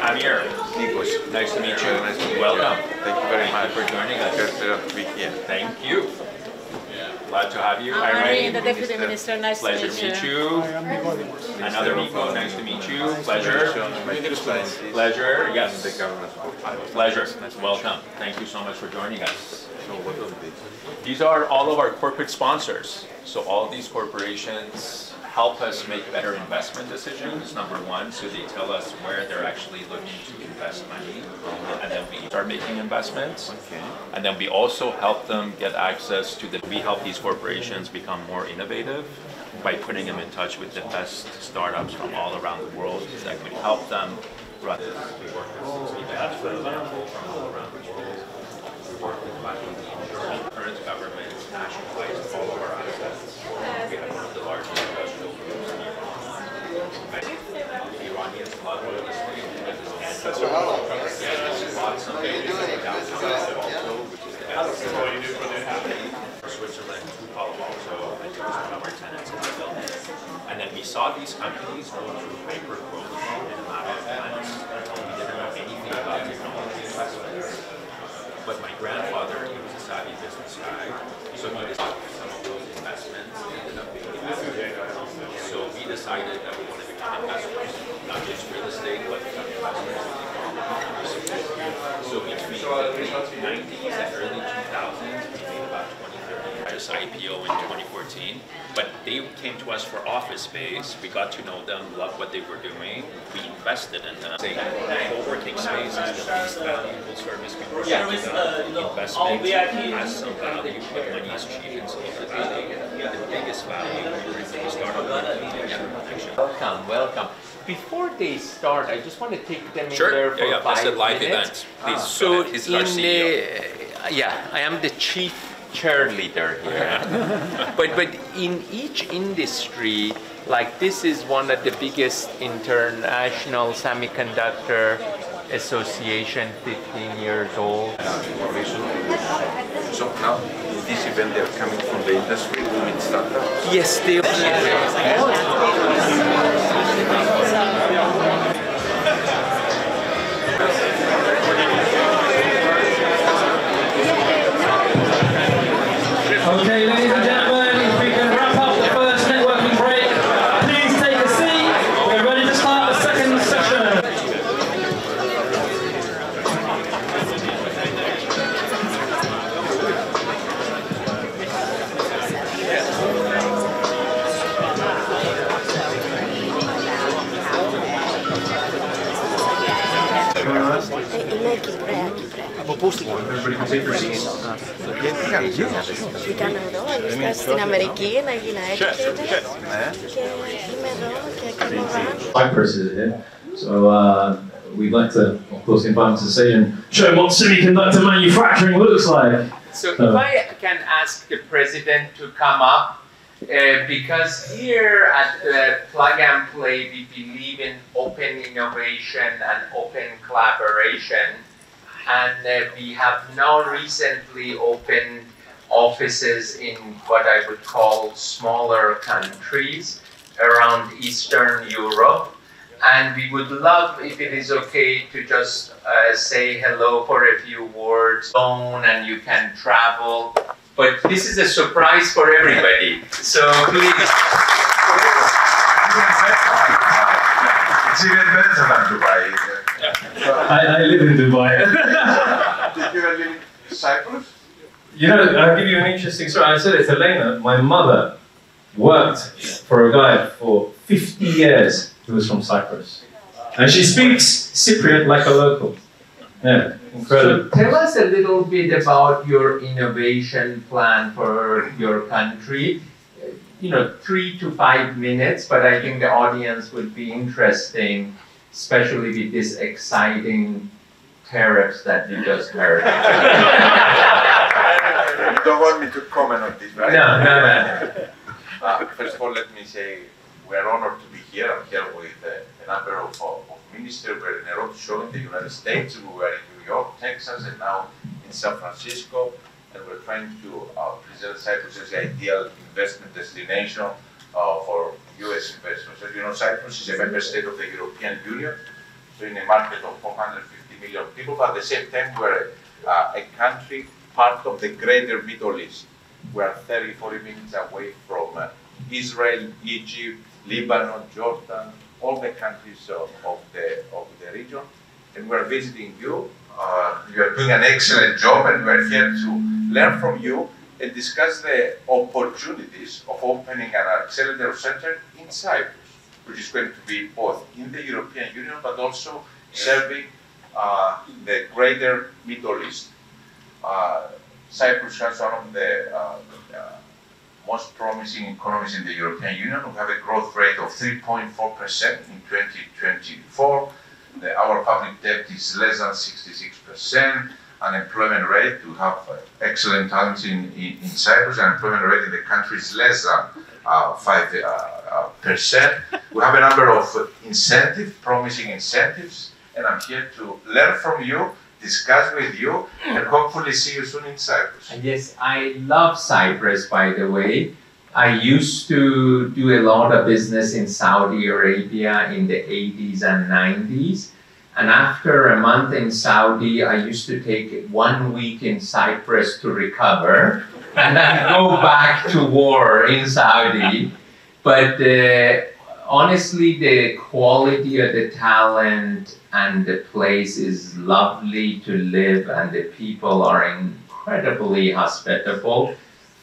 Amir, nice to meet you. Welcome. Thank you very much for joining us. Pleasure to be here. Thank you. Glad to have you. Irene, the Deputy Minister. Nice Pleasure to meet you. Another Nico, nice to meet you. Pleasure. Pleasure. Yes. Pleasure. Welcome. Thank you so much for joining us. So what are these? These are all of our corporate sponsors. So all of these corporations help us make better investment decisions, number one, so they tell us where they're actually looking to invest money, and then we start making investments. Okay. And then we also help them get access to we help these corporations become more innovative by putting them in touch with the best startups from all around the world that could help them run this. We work with 60 banks, for example, from all around the world. We work with insurance governments, nationalized all of our assets. We have one of the largest industrial groups in Iran. The Iranians love oil listening. That's what I like. Yeah, bought something downtown also, which is the Switzerland to Palo Alto, and it was one of our tenants in the building. And then we saw these companies go through hyper growth in a matter of months. We didn't know anything about technology investments. But my grandfather, he was a savvy business guy, so he decided some of those investments ended up being investments. So we decided that we want to become investors, not just real estate, but become investors. So between the late 90s and early 2000s, we made about 20-30 years IPO in 2014. But they came to us for office space. We got to know them, loved what they were doing. We invested in them. Co-working space is the least valuable service we provide to them. Investment has some value, but money is cheap and Silicon Valley. The biggest value we bring to the startup connection. Welcome, welcome. Before they start, I just want to take them in Sure. there for 5 It's a live minutes. event. Please. So This is our CEO. I am the chief cheerleader here. but in each industry, like this is one of the biggest international semiconductor association, 15 years old. So now, in this event, they're coming from the industry, we meet startups? Yes, they Okay, ladies and gentlemen, if we can wrap up the first networking break, please take a seat. We're ready to start the second session. Everybody can take their seats. Βγήκαν εδώ, ήρθα στην Αμερική να γίνω educated και είμαι εδώ και κάνω Cyprus is here, so we'd like to, of course, invite him to the stage and show what semiconductor manufacturing looks like. So if I can ask the president to come up, because here at Plug and Play we believe in open innovation and open collaboration, and we have now recently opened offices in what I would call smaller countries around Eastern Europe. And we would love, if it is okay, to just say hello for a few words, and you can travel. But this is a surprise for everybody. So please. It's even better than Dubai. I live in Dubai. Did you live in Cyprus? You know, I'll give you an interesting story. I said it to Lena. My mother worked for a guy for 50 years who was from Cyprus. And she speaks Cypriot like a local. Yeah, incredible. So tell us a little bit about your innovation plan for your country. You know, 3 to 5 minutes, but I think the audience would be interesting, especially with this exciting tariffs that you just heard. You don't want me to comment on this, right? No. First of all, let me say we're honored to be here. I'm here with a number of ministers. We're in a roadshow in the United States. We were in New York, Texas, and now in San Francisco. And we're trying to present Cyprus as the ideal investment destination for US investors. As you know, Cyprus is a member state of the European Union, so in a market of 450 million people, but at the same time we're a country part of the greater Middle East. We are 30, 40 minutes away from Israel, Egypt, Lebanon, Jordan, all the countries of the region. And we're visiting you. You are doing an excellent job, and we're here to learn from you and discuss the opportunities of opening an accelerator center in Cyprus, which is going to be both in the European Union, but also serving the greater Middle East. Cyprus has one of the most promising economies in the European Union. We have a growth rate of 3.4% in 2024. Our public debt is less than 66%. Unemployment rate, we have excellent talents in Cyprus. Unemployment rate in the country is less than 5%. We have a number of incentives, promising incentives, and I'm here to learn from you, discuss with you, and hopefully see you soon in Cyprus. Yes, I love Cyprus, by the way. I used to do a lot of business in Saudi Arabia in the 80s and 90s. And after a month in Saudi, I used to take 1 week in Cyprus to recover and then go back to war in Saudi. But honestly, the quality of the talent and the place is lovely to live, and the people are incredibly hospitable.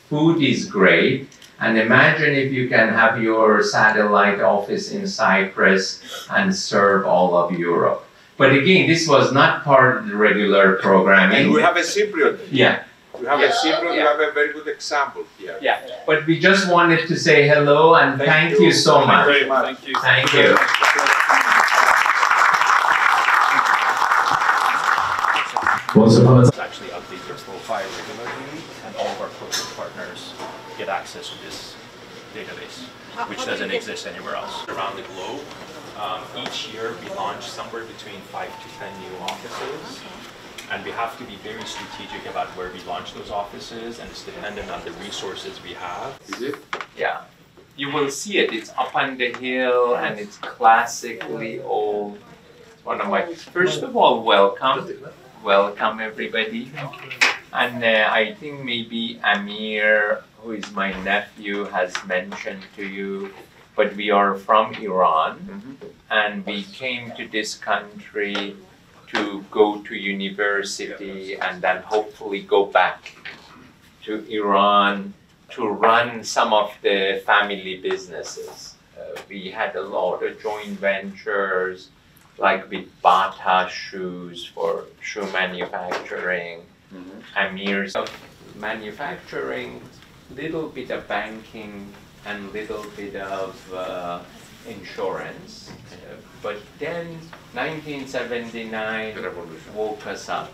Food is great. And imagine if you can have your satellite office in Cyprus and serve all of Europe. But again, this was not part of the regular programming. And we have a Cypriot. Yeah. We have a Cypriot, we have a very good example here. Yeah, but we just wanted to say hello and thank you so much. Very much. Thank you. Thank you. Once upon a time. Actually update their profile regularly, and all of our corporate partners get access to this database, which doesn't exist anywhere else. Around the globe, each year we launch somewhere between 5 to 10 new offices, and we have to be very strategic about where we launch those offices, and it's dependent on the resources we have. Is it? Yeah, you will see it. It's up on the hill and it's classically old. It's one of my, first of all, welcome. Welcome everybody. And I think maybe Amir, who is my nephew, has mentioned to you, but we are from Iran, and we came to this country to go to university and then hopefully go back to Iran to run some of the family businesses. We had a lot of joint ventures, like with Bata shoes for shoe manufacturing, Amir's of manufacturing, little bit of banking and little bit of insurance. But then 1979 woke us up.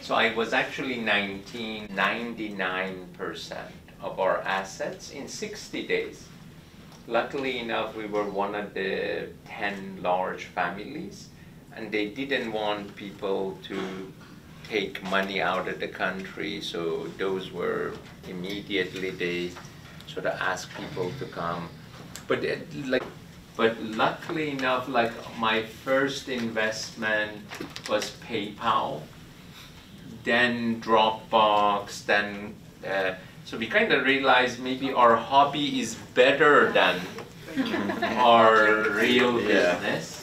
So I was actually 99% of our assets in 60 days. Luckily enough, we were one of the 10 large families, and they didn't want people to take money out of the country, so those were immediately, they sort of asked people to come. But luckily enough, like my first investment was PayPal, then Dropbox, then so we kind of realized maybe our hobby is better than our real business.